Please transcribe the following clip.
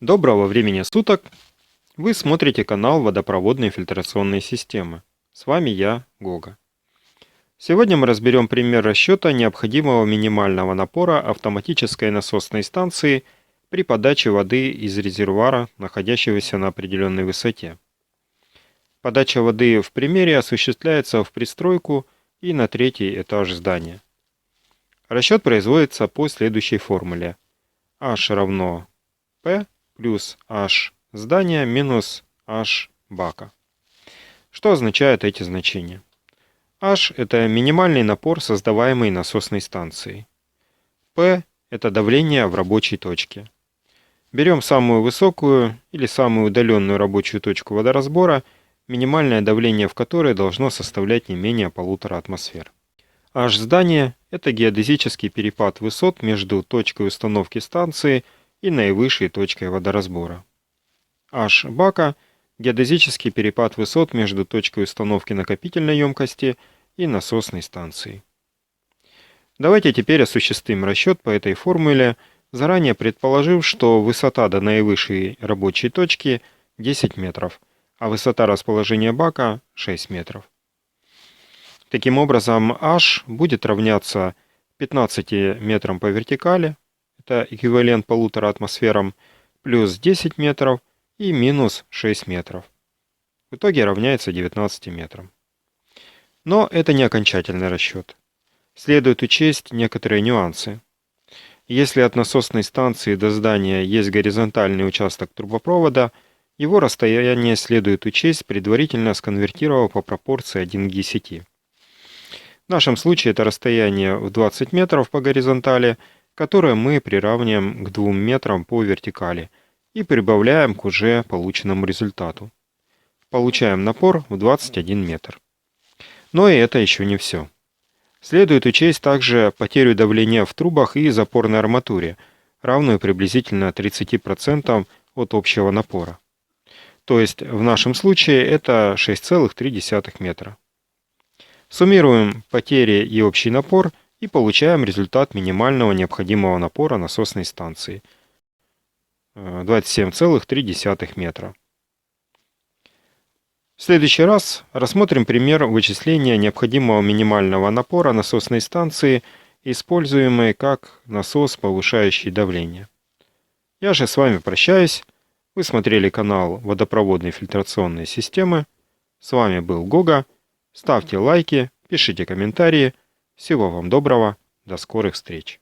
Доброго времени суток! Вы смотрите канал «Водопроводные фильтрационные системы». С вами я, Гога. Сегодня мы разберем пример расчета необходимого минимального напора автоматической насосной станции при подаче воды из резервуара, находящегося на определенной высоте. Подача воды в примере осуществляется в пристройку и на третий этаж здания. Расчет производится по следующей формуле. H равно P плюс H здания минус H бака. Что означают эти значения? H – это минимальный напор, создаваемый насосной станцией. P – это давление в рабочей точке. Берем самую высокую или самую удаленную рабочую точку водоразбора, минимальное давление в которой должно составлять не менее 1,5 атмосфер. H здания – это геодезический перепад высот между точкой установки станции и наивысшей точкой водоразбора. H бака – геодезический перепад высот между точкой установки накопительной емкости и насосной станцией. Давайте теперь осуществим расчет по этой формуле, заранее предположив, что высота до наивысшей рабочей точки 10 метров, а высота расположения бака 6 метров. Таким образом, H будет равняться 15 метрам по вертикали, это эквивалент 1,5 атмосферам, плюс 10 метров и минус 6 метров. В итоге равняется 19 метрам. Но это не окончательный расчет. Следует учесть некоторые нюансы. Если от насосной станции до здания есть горизонтальный участок трубопровода, его расстояние следует учесть, предварительно сконвертировав по пропорции 1 к 10. В нашем случае это расстояние в 20 метров по горизонтали, которое мы приравниваем к 2 метрам по вертикали и прибавляем к уже полученному результату. Получаем напор в 21 метр. Но и это еще не все. Следует учесть также потерю давления в трубах и запорной арматуре, равную приблизительно 30% от общего напора. То есть в нашем случае это 6,3 метра. Суммируем потери и общий напор и получаем результат минимального необходимого напора насосной станции – 27,3 метра. В следующий раз рассмотрим пример вычисления необходимого минимального напора насосной станции, используемой как насос, повышающий давление. Я же с вами прощаюсь. Вы смотрели канал «Водопроводные фильтрационные системы». С вами был Гога. Ставьте лайки, пишите комментарии. Всего вам доброго. До скорых встреч.